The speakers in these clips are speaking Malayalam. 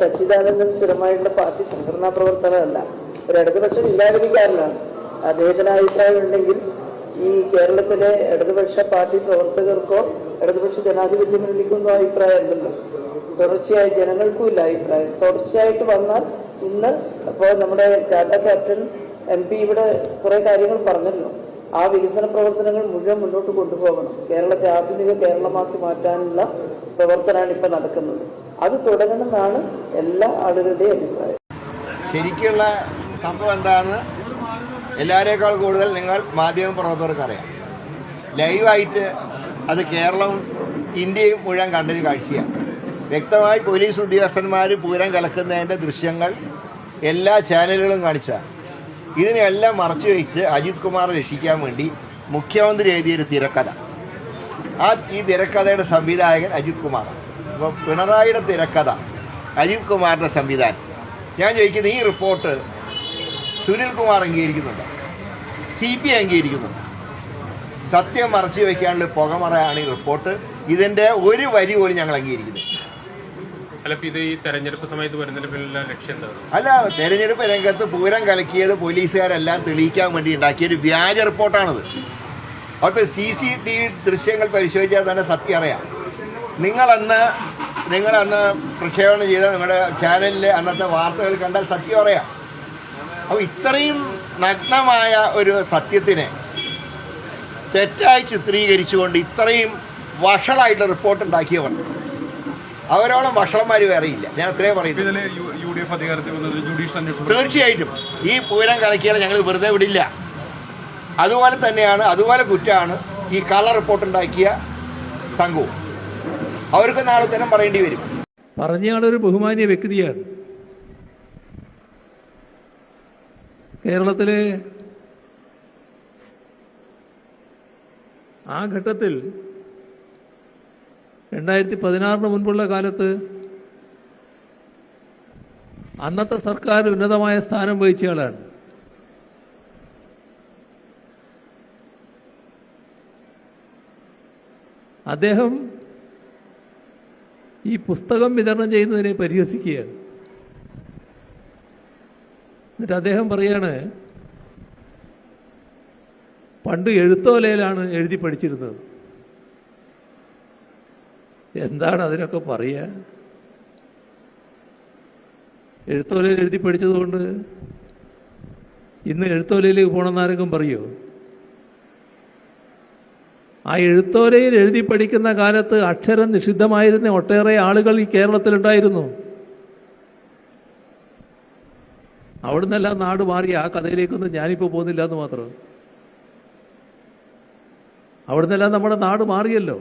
സച്ചിദാനന്ദൻ സ്ഥിരമായിട്ടുള്ള പാർട്ടി സംഘടനാ പ്രവർത്തകരല്ല, ഒരു ഇടതുപക്ഷ ജില്ലാധികാരനാണ്. അദ്ദേഹത്തിന് അഭിപ്രായം ഉണ്ടെങ്കിൽ ഈ കേരളത്തിലെ ഇടതുപക്ഷ പാർട്ടി പ്രവർത്തകർക്കോ ഇടതുപക്ഷ ജനാധിപത്യ മുന്നണിക്കൊന്നും അഭിപ്രായമല്ലല്ലോ. തുടർച്ചയായി ജനങ്ങൾക്കും ഇല്ല അഭിപ്രായം. തുടർച്ചയായിട്ട് വന്നാൽ ഇന്ന് അപ്പോൾ നമ്മുടെ ടാറ്റ ക്യാപ്റ്റൻ MP ഇവിടെ കുറെ കാര്യങ്ങൾ പറഞ്ഞല്ലോ. ആ വികസന പ്രവർത്തനങ്ങൾ മുഴുവൻ മുന്നോട്ട് കൊണ്ടുപോകണം. കേരളത്തെ ആധുനിക കേരളമാക്കി മാറ്റാനുള്ള പ്രവർത്തനമാണ് ഇപ്പൊ നടക്കുന്നത്. അത് തുടരണമെന്നാണ് എല്ലാ ആളുകളുടെയും അഭിപ്രായം. ശരിക്കുള്ള സംഭവം എന്താണെന്ന് എല്ലാവരേക്കാൾ കൂടുതൽ നിങ്ങൾ മാധ്യമപ്രവർത്തകർക്ക് അറിയാം. ലൈവായിട്ട് അത് കേരളവും ഇന്ത്യയും മുഴുവൻ കണ്ടൊരു കാഴ്ചയാണ്. വ്യക്തമായി പോലീസ് ഉദ്യോഗസ്ഥന്മാർ പൂരം കലക്കുന്നതിൻ്റെ ദൃശ്യങ്ങൾ എല്ലാ ചാനലുകളും കാണിച്ചാണ്. ഇതിനെല്ലാം മറച്ചു വെച്ച് അജിത് കുമാർ രക്ഷിക്കാൻ വേണ്ടി മുഖ്യമന്ത്രി എഴുതിയൊരു തിരക്കഥ. ഈ തിരക്കഥയുടെ സംവിധായകൻ അജിത് കുമാറാണ്. അപ്പോൾ പിണറായിയുടെ തിരക്കഥ, അജിത് കുമാറിൻ്റെ സംവിധാനം. ഞാൻ ചോദിക്കുന്നത്, ഈ റിപ്പോർട്ട് സുനിൽ കുമാർ അംഗീകരിക്കുന്നുണ്ട്, CPI അംഗീകരിക്കുന്നുണ്ട്. സത്യം മറച്ചു വയ്ക്കാനുള്ള പുകമറയാണ് ഈ റിപ്പോർട്ട്. ഇതിൻ്റെ ഒരു വരി പോലും ഞങ്ങൾ അംഗീകരിക്കുന്നില്ല. ഇത് ഈ തെരഞ്ഞെടുപ്പ് സമയത്ത് വരുന്നതിന്റെ ലക്ഷ്യം എന്താണ്? അല്ല, തെരഞ്ഞെടുപ്പ് രംഗത്ത് പൂരം കലക്കിയത് പോലീസുകാരെല്ലാം തെളിയിക്കാൻ വേണ്ടി ഉണ്ടാക്കിയൊരു വ്യാജ റിപ്പോർട്ടാണിത്. അവിടുത്തെ CCTV ദൃശ്യങ്ങൾ പരിശോധിച്ചാൽ തന്നെ സത്യം അറിയാം. നിങ്ങളന്ന് പ്രക്ഷേപണം ചെയ്ത നിങ്ങളുടെ ചാനലിലെ അന്നത്തെ വാർത്തകൾ കണ്ടാൽ സത്യം അറിയാം. അപ്പോൾ ഇത്രയും നഗ്നമായ ഒരു സത്യത്തിനെ തെറ്റായി ചിത്രീകരിച്ചുകൊണ്ട് ഇത്രയും വഷളായിട്ടുള്ള റിപ്പോർട്ട് ഉണ്ടാക്കിയവർ, അവരോളം വഷളന്മാർ വേറെയില്ല. ഞാൻ അത്രയും പറയുന്നു. തീർച്ചയായിട്ടും ഈ പൂരം കലക്കിയാൽ ഞങ്ങൾ വെറുതെ വിടില്ല. അതുപോലെ തന്നെയാണ്, അതുപോലെ കുറ്റമാണ് ഈ കള്ള റിപ്പോർട്ട് ഉണ്ടാക്കിയ സംഘവും. അവർക്ക് നാളെ തന്നെ പറയേണ്ടി വരും. പറഞ്ഞയാളൊരു ബഹുമാന്യ വ്യക്തിയാണ്. കേരളത്തിലെ ആ ഘട്ടത്തിൽ 2016 മുൻപുള്ള കാലത്ത് അന്നത്തെ സർക്കാർ ഉന്നതമായ സ്ഥാനം വഹിച്ചയാളാണ്. അദ്ദേഹം ഈ പുസ്തകം വിതരണം ചെയ്യുന്നതിനെ പരിഹസിക്കുകയാണ്. എന്നിട്ട് അദ്ദേഹം പറയാണ്, പണ്ട് എഴുത്തോലയിലാണ് എഴുതി പഠിച്ചിരുന്നത്. എന്താണ് അതിനൊക്കെ പറയുക? എഴുത്തോലയിൽ എഴുതി പഠിച്ചതുകൊണ്ട് ഇന്ന് എഴുത്തോലയിലേക്ക് പോകണമെന്ന് ആരെങ്കിലും പറയുമോ? ആ എഴുത്തോലയിൽ എഴുതി പഠിക്കുന്ന കാലത്ത് അക്ഷരം നിഷിദ്ധമായിരുന്ന ഒട്ടേറെ ആളുകൾ ഈ കേരളത്തിലുണ്ടായിരുന്നു. അവിടുന്നെല്ലാം നാട് മാറി. ആ കഥയിലേക്കൊന്നും ഞാനിപ്പോൾ പോകുന്നില്ല എന്ന് മാത്രം. അവിടുന്നെല്ലാം നമ്മുടെ നാട് മാറിയല്ലോ,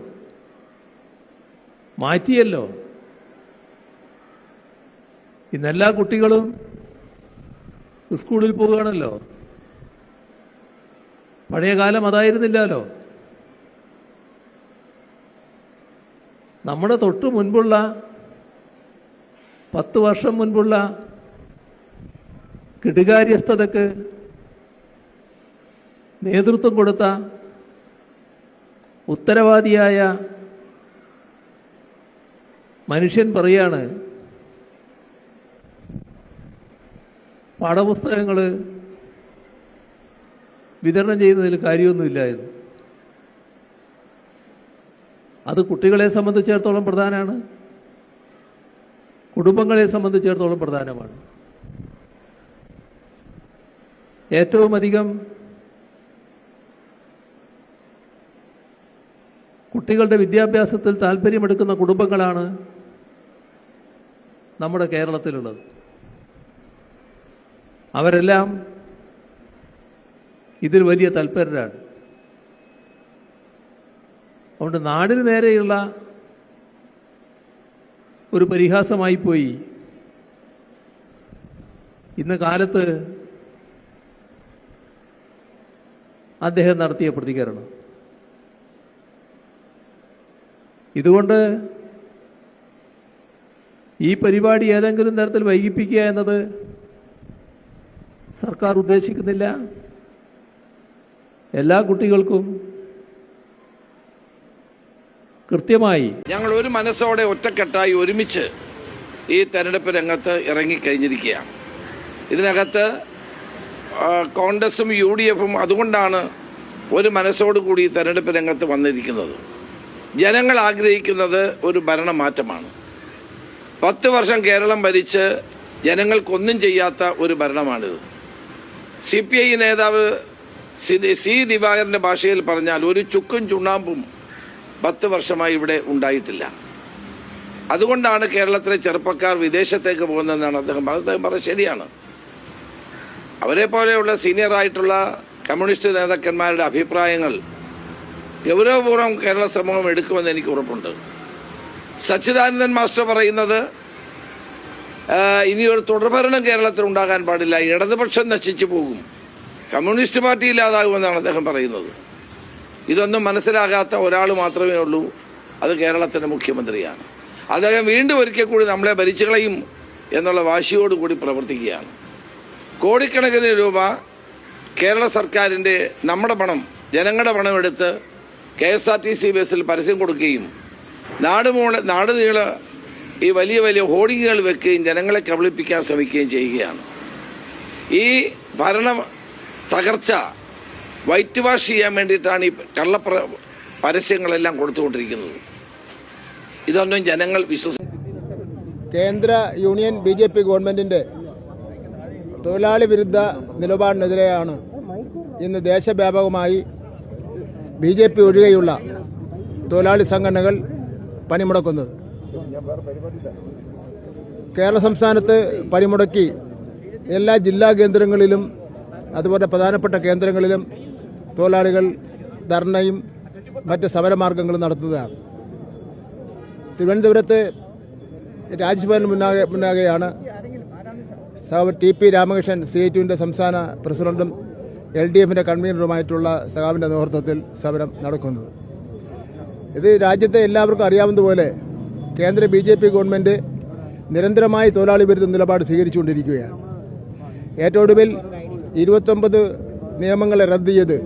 മാറ്റിയല്ലോ. ഇന്നെല്ലാ കുട്ടികളും സ്കൂളിൽ പോവുകയാണല്ലോ. പഴയ കാലം അതായിരുന്നില്ലല്ലോ. നമ്മുടെ തൊട്ടു മുൻപുള്ള 10 വർഷം മുൻപുള്ള കെടുകാര്യസ്ഥതയ്ക്ക് നേതൃത്വം കൊടുത്ത ഉത്തരവാദിയായ മനുഷ്യൻ പറയാണ്, പാഠപുസ്തകങ്ങൾ വിതരണം ചെയ്യുന്നതിൽ കാര്യമൊന്നുമില്ല എന്ന്. അത് കുട്ടികളെ സംബന്ധിച്ചിടത്തോളം പ്രധാനമാണ്, കുടുംബങ്ങളെ സംബന്ധിച്ചിടത്തോളം പ്രധാനമാണ്. ഏറ്റവും അധികം കുട്ടികളുടെ വിദ്യാഭ്യാസത്തിൽ താല്പര്യമെടുക്കുന്ന കുടുംബങ്ങളാണ് നമ്മുടെ കേരളത്തിലുള്ളത്. അവരെല്ലാം ഇതിൽ വലിയ തൽപരരാണ്. അതുകൊണ്ട് നാടിന് നേരെയുള്ള ഒരു പരിഹാസമായിപ്പോയി ഇന്ന് കാലത്ത് അദ്ദേഹം നടത്തിയ പ്രതികരണം. ഇതുകൊണ്ട് ഈ പരിപാടി ഏതെങ്കിലും തരത്തിൽ വൈകിപ്പിക്കുക എന്നത് സർക്കാർ ഉദ്ദേശിക്കുന്നില്ല. എല്ലാ കുട്ടികൾക്കും കൃത്യമായി ഞങ്ങൾ ഒരു മനസ്സോടെ ഒറ്റക്കെട്ടായി ഒരുമിച്ച് ഈ തെരഞ്ഞെടുപ്പ് രംഗത്ത് ഇറങ്ങിക്കഴിഞ്ഞിരിക്കുകയാണ്. ഇതിനകത്ത് കോൺഗ്രസും UDFും അതുകൊണ്ടാണ് ഒരു മനസ്സോടുകൂടി തെരഞ്ഞെടുപ്പ് രംഗത്ത് വന്നിരിക്കുന്നത്. ജനങ്ങൾ ആഗ്രഹിക്കുന്നത് ഒരു ഭരണമാറ്റമാണ്. 10 വർഷം കേരളം ഭരിച്ച് ജനങ്ങൾക്കൊന്നും ചെയ്യാത്ത ഒരു ഭരണമാണിത്. CPI നേതാവ് സി ദിവാകരൻ്റെ ഭാഷയിൽ പറഞ്ഞാൽ ഒരു ചുക്കും ചുണ്ണാമ്പും 10 വർഷമായി ഇവിടെ ഉണ്ടായിട്ടില്ല. അതുകൊണ്ടാണ് കേരളത്തിലെ ചെറുപ്പക്കാർ വിദേശത്തേക്ക് പോകുന്നതെന്നാണ് അദ്ദേഹം പറഞ്ഞത്. ശരിയാണ്. അവരെ പോലെയുള്ള സീനിയറായിട്ടുള്ള കമ്മ്യൂണിസ്റ്റ് നേതാക്കന്മാരുടെ അഭിപ്രായങ്ങൾ ഗൗരവപൂർവ്വം കേരള സമൂഹം എടുക്കുമെന്ന് എനിക്ക് ഉറപ്പുണ്ട്. സച്ചിദാനന്ദൻ മാസ്റ്റർ പറയുന്നത് ഇനിയൊരു തുടർഭരണം കേരളത്തിൽ ഉണ്ടാകാൻ പാടില്ല, ഇടതുപക്ഷം നശിച്ചു പോകും, കമ്മ്യൂണിസ്റ്റ് പാർട്ടി ഇല്ലാതാകുമെന്നാണ് അദ്ദേഹം പറയുന്നത്. ഇതൊന്നും മനസ്സിലാകാത്ത ഒരാൾ മാത്രമേ ഉള്ളൂ, അത് കേരളത്തിൻ്റെ മുഖ്യമന്ത്രിയാണ്. അദ്ദേഹം വീണ്ടും ഒരിക്കൽ കൂടി നമ്മളെ ഭരിച്ചു കളയും എന്നുള്ള വാശിയോടുകൂടി പ്രവർത്തിക്കുകയാണ്. കോടിക്കണക്കിന് രൂപ കേരള സർക്കാരിൻ്റെ നമ്മുടെ പണം, ജനങ്ങളുടെ പണം എടുത്ത് KSRTC ബസ്സിൽ പരസ്യം കൊടുക്കുകയും നാട് നീള ഈ വലിയ വലിയ ഹോർഡിങ്ങുകൾ വെക്കുകയും ജനങ്ങളെ കബളിപ്പിക്കാൻ ശ്രമിക്കുകയും ചെയ്യുകയാണ്. ഈ ഭരണ തകർച്ച വൈറ്റ് വാഷ് ചെയ്യാൻ വേണ്ടിയിട്ടാണ് ഈ പരസ്യങ്ങളെല്ലാം കൊടുത്തുകൊണ്ടിരിക്കുന്നത്. ഇതൊന്നും ജനങ്ങൾ കേന്ദ്ര യൂണിയൻ BJP ഗവൺമെൻറ്റിൻ്റെ തൊഴിലാളി വിരുദ്ധ നിലപാടിനെതിരെയാണ് ഇന്ന് ദേശവ്യാപകമായി BJP ഒഴികെയുള്ള തൊഴിലാളി സംഘടനകൾ പണിമുടക്കുന്നത്. കേരള സംസ്ഥാനത്ത് പണിമുടക്കി എല്ലാ ജില്ലാ കേന്ദ്രങ്ങളിലും അതുപോലെ പ്രധാനപ്പെട്ട കേന്ദ്രങ്ങളിലും തൊഴിലാളികൾ ധർണയും മറ്റ് സമരമാർഗങ്ങളും നടത്തുന്നതാണ്. തിരുവനന്തപുരത്ത് രാജ്ഭവന് മുന്നാകെയാണ് TP രാമകൃഷ്ണൻ CITUവിൻ്റെ സംസ്ഥാന പ്രസിഡന്റും LDFിൻ്റെ കൺവീനറുമായിട്ടുള്ള സഖാവിൻ്റെ നേതൃത്വത്തിൽ സമരം നടക്കുന്നത്. ഇത് രാജ്യത്തെ എല്ലാവർക്കും അറിയാവുന്നതുപോലെ കേന്ദ്ര BJP ഗവൺമെൻറ് നിരന്തരമായി തൊഴിലാളി വിരുദ്ധ നിലപാട് സ്വീകരിച്ചുകൊണ്ടിരിക്കുകയാണ്. ഏറ്റവും ഒടുവിൽ 29 നിയമങ്ങളെ റദ്ദ് ചെയ്ത്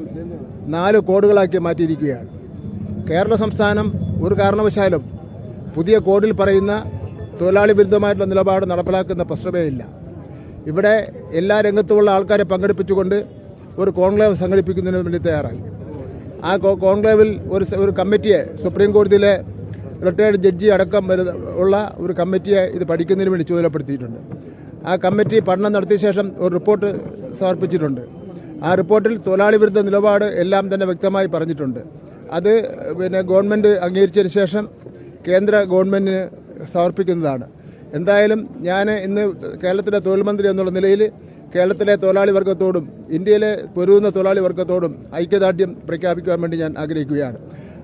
4 കോഡുകളാക്കി മാറ്റിയിരിക്കുകയാണ്. കേരള സംസ്ഥാനം ഒരു കാരണവശാലും പുതിയ കോഡിൽ പറയുന്ന തൊഴിലാളി വിരുദ്ധമായിട്ടുള്ള നിലപാട് നടപ്പിലാക്കുന്ന പ്രശ്നമേ ഇല്ല. ഇവിടെ എല്ലാ രംഗത്തുമുള്ള ആൾക്കാരെ പങ്കെടുപ്പിച്ചുകൊണ്ട് ഒരു കോൺക്ലേവ് സംഘടിപ്പിക്കുന്നതിന് വേണ്ടി തയ്യാറായി. ആ കോൺക്ലേവിൽ ഒരു കമ്മിറ്റിയെ, സുപ്രീം കോടതിയിലെ റിട്ടയർഡ് ജഡ്ജി അടക്കം ഉള്ള ഒരു കമ്മിറ്റിയെ ഇത് പഠിക്കുന്നതിന് വേണ്ടി ചുമതലപ്പെടുത്തിയിട്ടുണ്ട്. ആ കമ്മിറ്റി പഠനം നടത്തിയ ശേഷം ഒരു റിപ്പോർട്ട് സമർപ്പിച്ചിട്ടുണ്ട്. ആ റിപ്പോർട്ടിൽ തൊഴിലാളി വിരുദ്ധ നിലപാട് എല്ലാം തന്നെ വ്യക്തമായി പറഞ്ഞിട്ടുണ്ട്. അത് ഗവൺമെൻറ് അംഗീകരിച്ചതിന് ശേഷം കേന്ദ്ര ഗവൺമെൻറ്റിന് സമർപ്പിക്കുന്നതാണ്. എന്തായാലും ഞാൻ ഇന്ന് കേരളത്തിലെ തൊഴിൽ മന്ത്രി എന്നുള്ള നിലയിൽ കേരളത്തിലെ തൊഴിലാളി വർഗത്തോടും ഇന്ത്യയിലെ പൊരുതുന്ന തൊഴിലാളി വർഗത്തോടും ഐക്യദാർഢ്യം പ്രഖ്യാപിക്കുവാൻ വേണ്ടി ഞാൻ ആഗ്രഹിക്കുകയാണ്.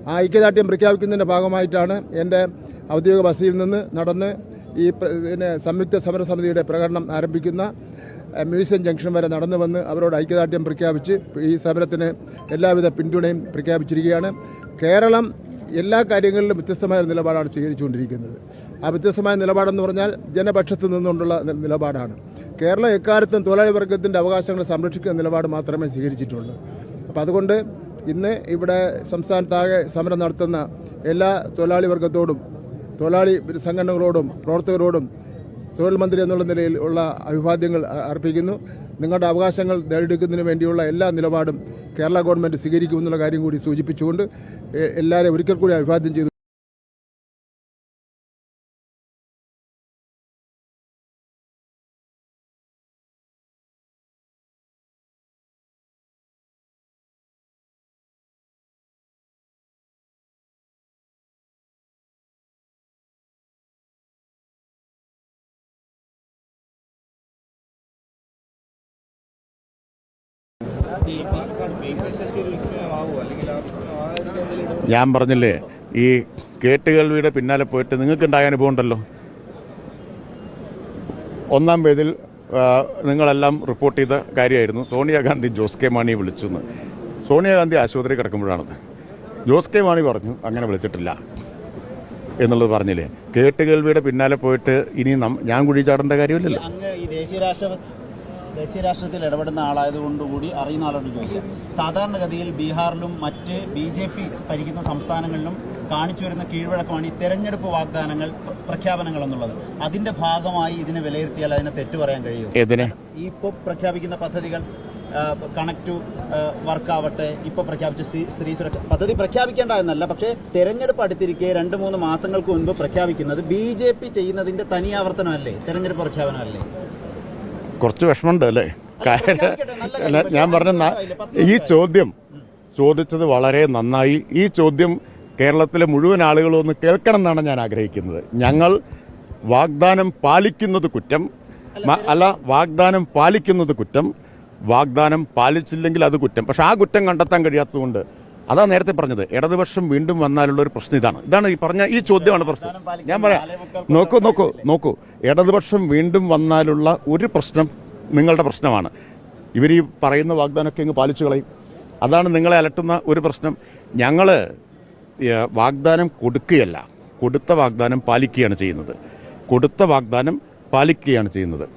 ആ ഐക്യദാർഢ്യം പ്രഖ്യാപിക്കുന്നതിൻ്റെ ഭാഗമായിട്ടാണ് എൻ്റെ ഔദ്യോഗിക ബസ്സിൽ നിന്ന് നടന്ന് ഈ സംയുക്ത സമരസമിതിയുടെ പ്രകടനം ആരംഭിക്കുന്ന മ്യൂസിയം ജംഗ്ഷൻ വരെ നടന്നു വന്ന് അവരോട് ഐക്യദാർഢ്യം പ്രഖ്യാപിച്ച് ഈ സമരത്തിന് എല്ലാവിധ പിന്തുണയും പ്രഖ്യാപിച്ചിരിക്കുകയാണ്. കേരളം എല്ലാ കാര്യങ്ങളിലും വ്യത്യസ്തമായ നിലപാടാണ് സ്വീകരിച്ചുകൊണ്ടിരിക്കുന്നത്. ആ വ്യത്യസ്തമായ നിലപാടെന്ന് പറഞ്ഞാൽ ജനപക്ഷത്ത് നിന്നുകൊണ്ടുള്ള നിലപാടാണ്. കേരളം എക്കാലത്തും തൊഴിലാളി വർഗത്തിൻ്റെ അവകാശങ്ങൾ സംരക്ഷിക്കുന്ന നിലപാട് മാത്രമേ സ്വീകരിച്ചിട്ടുള്ളൂ. അപ്പം അതുകൊണ്ട് ഇന്ന് ഇവിടെ സംസ്ഥാനത്താകെ സമരം നടത്തുന്ന എല്ലാ തൊഴിലാളി വർഗത്തോടും തൊഴിലാളി സംഘടനകളോടും പ്രവർത്തകരോടും തൊഴിൽ മന്ത്രി എന്നുള്ള നിലയിൽ ഉള്ള അഭിവാദ്യങ്ങൾ അർപ്പിക്കുന്നു. നിങ്ങളുടെ അവകാശങ്ങൾ നേടിയെടുക്കുന്നതിന് വേണ്ടിയുള്ള എല്ലാ നിലപാടും കേരള ഗവൺമെൻറ് സ്വീകരിക്കുമെന്നുള്ള കാര്യം കൂടി സൂചിപ്പിച്ചുകൊണ്ട് എല്ലാവരെയും ഒരിക്കൽ കൂടി അഭിവാദ്യം ചെയ്തു. ഞാൻ പറഞ്ഞില്ലേ, ഈ കേട്ടുകേൾവിയുടെ പിന്നാലെ പോയിട്ട് നിങ്ങൾക്കുണ്ടായ അനുഭവം ഉണ്ടല്ലോ. 1-ാം പേജിൽ നിങ്ങളെല്ലാം റിപ്പോർട്ട് ചെയ്ത കാര്യമായിരുന്നു സോണിയാഗാന്ധി ജോസ് കെ മാണിയെ വിളിച്ചെന്ന്. സോണിയാഗാന്ധി ആശുപത്രി കിടക്കുമ്പോഴാണത്. ജോസ് കെ മാണി പറഞ്ഞു അങ്ങനെ വിളിച്ചിട്ടില്ല എന്നുള്ളത് പറഞ്ഞില്ലേ. കേട്ടുകേൾവിയുടെ പിന്നാലെ പോയിട്ട് ഇനി ഞാൻ കുഴി ചാടേണ്ട കാര്യമില്ലല്ലോ. ദേശീയ രാഷ്ട്രീയത്തിൽ ഇടപെടുന്ന ആളായതുകൊണ്ടുകൂടി അറിയുന്ന ആളോട് ചോദിക്കാം. സാധാരണഗതിയിൽ ബീഹാറിലും മറ്റ് BJP ഭരിക്കുന്ന സംസ്ഥാനങ്ങളിലും കാണിച്ചു വരുന്ന കീഴ്വഴക്കമാണ് ഈ തെരഞ്ഞെടുപ്പ് വാഗ്ദാനങ്ങൾ, പ്രഖ്യാപനങ്ങൾ എന്നുള്ളത്. അതിന്റെ ഭാഗമായി ഇതിനെ വിലയിരുത്തിയാൽ അതിനെ തെറ്റു പറയാൻ കഴിയും. ഈ ഇപ്പോൾ പ്രഖ്യാപിക്കുന്ന പദ്ധതികൾ കണക്ട് ടു വർക്ക് ആവട്ടെ, ഇപ്പോൾ പ്രഖ്യാപിച്ച സ്ത്രീ സുരക്ഷ പദ്ധതി പ്രഖ്യാപിക്കേണ്ട എന്നല്ല, പക്ഷേ തെരഞ്ഞെടുപ്പ് അടുത്തിരിക്കെ 2-3 മാസങ്ങൾക്ക് മുൻപ് പ്രഖ്യാപിക്കുന്നത് BJP ചെയ്യുന്നതിന്റെ തനിയാവർത്തനമല്ലേ, തെരഞ്ഞെടുപ്പ് പ്രഖ്യാപനമല്ലേ? കുറച്ച് വിഷമമുണ്ട് അല്ലേ? ഞാൻ പറഞ്ഞ ഈ ചോദ്യം ചോദിച്ചത് വളരെ നന്നായി. ഈ ചോദ്യം കേരളത്തിലെ മുഴുവൻ ആളുകളും ഒന്ന് കേൾക്കണം എന്നാണ് ഞാൻ ആഗ്രഹിക്കുന്നത്. ഞങ്ങൾ വാഗ്ദാനം പാലിക്കുന്നത് കുറ്റം അല്ല, വാഗ്ദാനം പാലിക്കുന്നത് കുറ്റം, വാഗ്ദാനം പാലിച്ചില്ലെങ്കിൽ അത് കുറ്റം. പക്ഷെ ആ കുറ്റം കണ്ടെത്താൻ കഴിയാത്തതുകൊണ്ട് അതാ നേരത്തെ പറഞ്ഞത്, ഇടതുപക്ഷം വീണ്ടും വന്നാലുള്ള ഒരു പ്രശ്നം ഇതാണ് ഈ പറഞ്ഞ ഈ ചോദ്യമാണ് പ്രശ്നം. ഞാൻ പറയാം, നോക്കൂ ഇടതുപക്ഷം വീണ്ടും വന്നാലുള്ള ഒരു പ്രശ്നം നിങ്ങളുടെ പ്രശ്നമാണ്. ഇവർ ഈ പറയുന്ന വാഗ്ദാനമൊക്കെ അങ്ങ് പാലിച്ചു കളയും. അതാണ് നിങ്ങളെ അലട്ടുന്ന ഒരു പ്രശ്നം. ഞങ്ങൾ വാഗ്ദാനം കൊടുക്കുകയല്ല, കൊടുത്ത വാഗ്ദാനം പാലിക്കുകയാണ് ചെയ്യുന്നത്.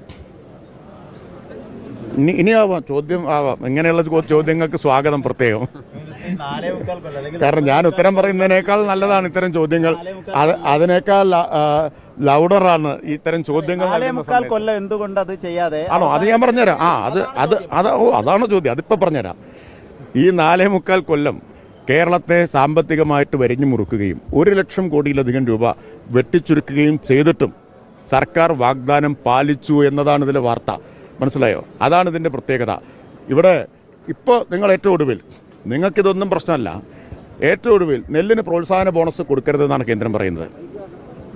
ഇനിയാവാം, ചോദ്യം ആവാം. ഇങ്ങനെയുള്ള ചോദ്യങ്ങൾക്ക് സ്വാഗതം പ്രത്യേകം. കാരണം ഞാൻ ഉത്തരം പറയുന്നതിനേക്കാൾ നല്ലതാണ് ഇത്തരം ചോദ്യങ്ങൾ. അതിനേക്കാൾ ലൗഡറാണ് ഇത്തരം ചോദ്യങ്ങൾ. 4.25 കൊല്ലം എന്തുകൊണ്ട് അത് ചെയ്യാതെ ആണോ? അത് ഞാൻ പറഞ്ഞുതരാം. അതാണ് ചോദ്യം. അതിപ്പോൾ പറഞ്ഞുതരാം. ഈ 4.25 കൊല്ലം കേരളത്തെ സാമ്പത്തികമായിട്ട് വരിഞ്ഞു മുറുക്കുകയും 1 ലക്ഷം കോടിയിലധികം രൂപ വെട്ടിച്ചുരുക്കുകയും ചെയ്തിട്ടും സർക്കാർ വാഗ്ദാനം പാലിച്ചു എന്നതാണ് ഇതിലെ വാർത്ത. മനസ്സിലായോ? അതാണ് ഇതിൻ്റെ പ്രത്യേകത. ഇവിടെ ഇപ്പോൾ നിങ്ങൾ ഏറ്റവും ഒടുവിൽ, നിങ്ങൾക്കിതൊന്നും പ്രശ്നമല്ല, ഏറ്റവും ഒടുവിൽ നെല്ലിന് പ്രോത്സാഹന ബോണസ് കൊടുക്കരുതെന്നാണ് കേന്ദ്രം പറയുന്നത്.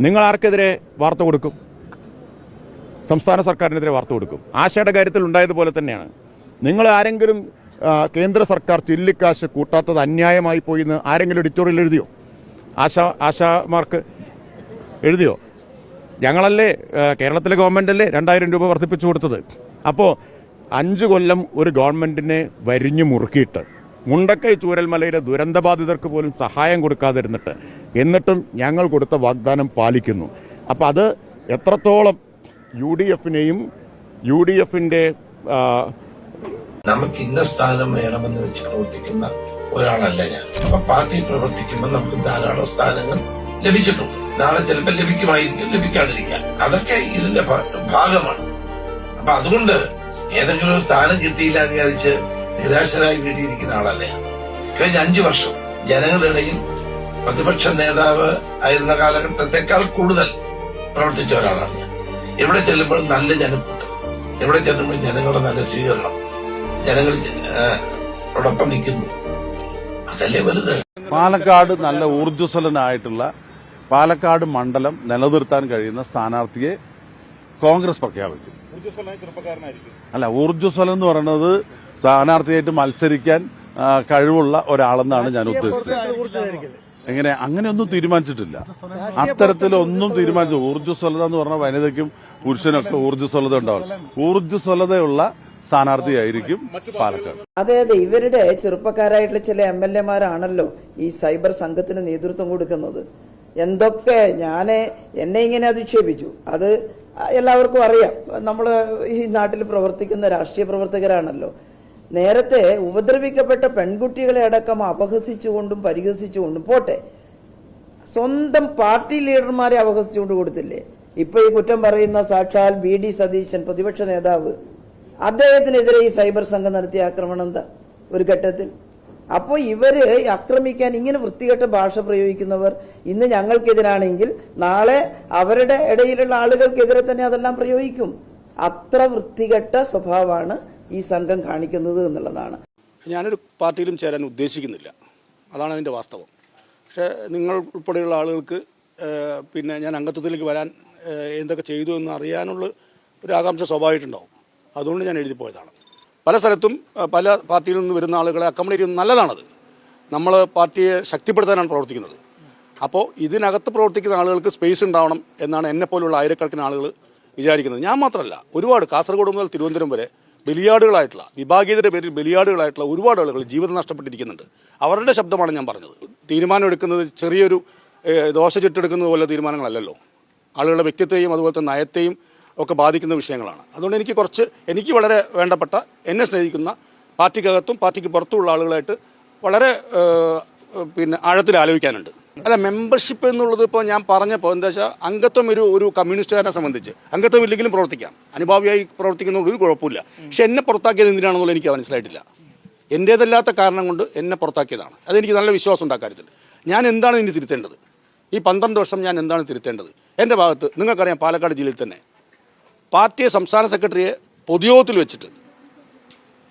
നിങ്ങൾ ആർക്കെതിരെ വാർത്ത കൊടുക്കും? സംസ്ഥാന സർക്കാരിനെതിരെ വാർത്ത കൊടുക്കും. ആശയുടെ കാര്യത്തിൽ ഉണ്ടായതുപോലെ തന്നെയാണ്. നിങ്ങൾ ആരെങ്കിലും കേന്ദ്ര സർക്കാർ ചില്ലിക്കാശ് കൂട്ടാത്തത് അന്യായമായി പോയി എന്ന് ആരെങ്കിലും എഡിറ്റോറിയൽ എഴുതിയോ? ആശാമാർക്ക് എഴുതിയോ? ഞങ്ങളല്ലേ, കേരളത്തിലെ ഗവൺമെൻറ്റല്ലേ 2000 രൂപ വർദ്ധിപ്പിച്ചു കൊടുത്തത്. അപ്പോൾ 5 കൊല്ലം ഒരു ഗവൺമെൻറ്റിനെ വരിഞ്ഞു മുറുക്കിയിട്ട് മുണ്ടക്കൈ ചൂരൽമലയിലെ ദുരന്തബാധിതർക്ക് പോലും സഹായം കൊടുക്കാതിരുന്നിട്ട് എന്നിട്ടും ഞങ്ങൾ കൊടുത്ത വാഗ്ദാനം പാലിക്കുന്നു. അപ്പോൾ അത് എത്രത്തോളം UDFനെയും UDFിൻ്റെ നമുക്ക് ഇന്ന സ്ഥാനം വേണമെന്ന് വെച്ച് പ്രവർത്തിക്കുന്ന ഒരാളല്ല ഞാൻ. അപ്പൊ പാർട്ടി പ്രവർത്തിക്കുമ്പോൾ നമുക്ക് ധാരാളം സ്ഥാനങ്ങൾ ലഭിച്ചിട്ടുണ്ട്. നാളെ ചിലപ്പോൾ ലഭിക്കുമായിരിക്കും, ലഭിക്കാതിരിക്കാം. അതൊക്കെ ഇതിന്റെ ഭാഗമാണ്. അപ്പൊ അതുകൊണ്ട് ഏതെങ്കിലും ഒരു സ്ഥാനം കിട്ടിയില്ല എന്ന് വിചാരിച്ച് നിരാശരായി വീട്ടിയിരിക്കുന്ന ആളല്ല ഞാൻ. കഴിഞ്ഞ 5 വർഷം ജനങ്ങളുടെ ഇടയിൽ പ്രതിപക്ഷ നേതാവ് ആയിരുന്ന കാലഘട്ടത്തെക്കാൾ കൂടുതൽ പ്രവർത്തിച്ച ഒരാളാണ് ഞാൻ. എവിടെ ചെല്ലുമ്പോഴും നല്ല ജനക്കൂട്ടം, എവിടെ ചെല്ലുമ്പോഴും ജനങ്ങളുടെ നല്ല സ്വീകരണം, ജനങ്ങളോടൊപ്പം നിൽക്കുന്നു. അതല്ലേ വലുത്. പാലക്കാട് നല്ല ഊർജ്ജസ്വലനായിട്ടുള്ള പാലക്കാട് മണ്ഡലം നിലനിർത്താൻ കഴിയുന്ന സ്ഥാനാർത്ഥിയെ കോൺഗ്രസ് പ്രഖ്യാപിക്കും. അല്ല, ഊർജ്ജസ്വലം എന്ന് പറയുന്നത് സ്ഥാനാർത്ഥിയായിട്ട് മത്സരിക്കാൻ കഴിവുള്ള ഒരാളെന്നാണ് ഞാൻ ഉദ്ദേശിച്ചത്. അങ്ങനെയൊന്നും തീരുമാനിച്ചിട്ടില്ല. അത്തരത്തിലൊന്നും തീരുമാനിച്ചു. ഊർജ്ജസ്വലത എന്ന് പറഞ്ഞാൽ വനിതയ്ക്കും പുരുഷനൊക്കെ ഊർജ്ജസ്വലത ഉണ്ടാവും. ഊർജ്ജസ്വലതയുള്ള സ്ഥാനാർത്ഥിയായിരിക്കും പാലക്കാട്. അതെ, ഇവരുടെ ചെറുപ്പക്കാരായിട്ടുള്ള ചില MLA-മാരാണല്ലോ ഈ സൈബർ സംഘത്തിന് നേതൃത്വം കൊടുക്കുന്നത്. എന്തൊക്കെ എന്നെ ഇങ്ങനെ അധിക്ഷേപിച്ചു, അത് എല്ലാവർക്കും അറിയാം. നമ്മൾ ഈ നാട്ടിൽ പ്രവർത്തിക്കുന്ന രാഷ്ട്രീയ പ്രവർത്തകരാണല്ലോ. നേരത്തെ ഉപദ്രവിക്കപ്പെട്ട പെൺകുട്ടികളെ അടക്കം അപഹസിച്ചുകൊണ്ടും പരിഹസിച്ചുകൊണ്ടും പോട്ടെ, സ്വന്തം പാർട്ടി ലീഡർമാരെ അപഹസിച്ചുകൊണ്ട് കൊടുത്തില്ലേ? ഇപ്പൊ ഈ കുറ്റം പറയുന്ന സാക്ഷാൽ BD സതീശൻ, പ്രതിപക്ഷ നേതാവ്, അദ്ദേഹത്തിനെതിരെ ഈ സൈബർ സംഘം നടത്തിയ ആക്രമണം എന്താ ഒരു ഘട്ടത്തിൽ? അപ്പോൾ ഇവര് ആക്രമിക്കാൻ ഇങ്ങനെ വൃത്തികെട്ട ഭാഷ പ്രയോഗിക്കുന്നവർ ഇന്ന് ഞങ്ങൾക്കെതിരാണെങ്കിൽ നാളെ അവരുടെ ഇടയിലുള്ള ആളുകൾക്കെതിരെ തന്നെ അതെല്ലാം പ്രയോഗിക്കും. അത്ര വൃത്തികെട്ട സ്വഭാവമാണ് ഈ സംഘം കാണിക്കുന്നത് എന്നുള്ളതാണ്. ഞാനൊരു പാർട്ടിയിലും ചേരാൻ ഉദ്ദേശിക്കുന്നില്ല, അതാണ് അതിൻ്റെ വാസ്തവം. പക്ഷേ നിങ്ങൾ ഉൾപ്പെടെയുള്ള ആളുകൾക്ക് പിന്നെ ഞാൻ അംഗത്വത്തിലേക്ക് വരാൻ എന്തൊക്കെ ചെയ്തു എന്ന് അറിയാനുള്ള ഒരു ആകാംക്ഷ സ്വാഭാവികമായിട്ടുണ്ടാവും. അതുകൊണ്ട് ഞാൻ എഴുതി പോയതാണ്. പല സ്ഥലത്തും പല പാർട്ടിയിൽ നിന്ന് വരുന്ന ആളുകളെ അക്കോമഡേറ്റ് ചെയ്യുന്നത് നല്ലതാണത്. നമ്മൾ പാർട്ടിയെ ശക്തിപ്പെടുത്താനാണ് പ്രവർത്തിക്കുന്നത്. അപ്പോൾ ഇതിനകത്ത് പ്രവർത്തിക്കുന്ന ആളുകൾക്ക് സ്പേസ് ഉണ്ടാവണം എന്നാണ് എന്നെപ്പോലുള്ള ആയിരക്കണക്കിന് ആളുകൾ വിചാരിക്കുന്നത്. ഞാൻ മാത്രമല്ല, ഒരുപാട് കാസർഗോഡ് മുതൽ തിരുവനന്തപുരം വരെ ബലിയാടുകളായിട്ടുള്ള, വിഭാഗീയതയുടെ പേരിൽ ബലിയാടുകളായിട്ടുള്ള ഒരുപാട് ആളുകൾ ജീവിതം നഷ്ടപ്പെട്ടിരിക്കുന്നുണ്ട്. അവരുടെ ശബ്ദമാണ് ഞാൻ പറഞ്ഞത്. തീരുമാനം എടുക്കുന്നത് ചെറിയൊരു ദോശ ചുട്ടെടുക്കുന്നത് പോലെ തീരുമാനങ്ങളല്ലല്ലോ. ആളുകളുടെ വ്യക്തിത്വത്തെയും അതുപോലത്തെ നയത്തെയും ഒക്കെ ബാധിക്കുന്ന വിഷയങ്ങളാണ്. അതുകൊണ്ട് എനിക്ക് വളരെ വേണ്ടപ്പെട്ട, എന്നെ സ്നേഹിക്കുന്ന, പാർട്ടിക്കകത്തും പാർട്ടിക്ക് പുറത്തുമുള്ള ആളുകളായിട്ട് വളരെ ആഴത്തിൽ ആലോചിക്കാനുണ്ട്. അല്ല, മെമ്പർഷിപ്പ് എന്നുള്ളത് ഇപ്പോൾ ഞാൻ പറഞ്ഞപ്പോൾ എന്താ വെച്ചാൽ അംഗത്വം ഒരു കമ്മ്യൂണിസ്റ്റുകാരനെ സംബന്ധിച്ച് അംഗത്വം ഇല്ലെങ്കിലും പ്രവർത്തിക്കാം, അനുഭാവിയായി പ്രവർത്തിക്കുന്ന ഒരു കുഴപ്പമില്ല. പക്ഷെ എന്നെ പുറത്താക്കിയത് എന്തിനാണെന്നുള്ളത് എനിക്ക് മനസ്സിലായിട്ടില്ല. എൻ്റേതല്ലാത്ത കാരണം കൊണ്ട് എന്നെ പുറത്താക്കിയതാണ്. അതെനിക്ക് നല്ല വിശ്വാസമുണ്ട് ആ കാര്യത്തിൽ. ഞാൻ എന്താണ് ഇനി തിരുത്തേണ്ടത്? ഈ 12 വർഷം ഞാൻ എന്താണ് തിരുത്തേണ്ടത്? എൻ്റെ ഭാഗത്ത് നിങ്ങൾക്കറിയാം, പാലക്കാട് ജില്ലയിൽ തന്നെ പാർട്ടി സംസ്ഥാന സെക്രട്ടറിയെ പൊതുയോഗത്തിൽ വെച്ചിട്ട്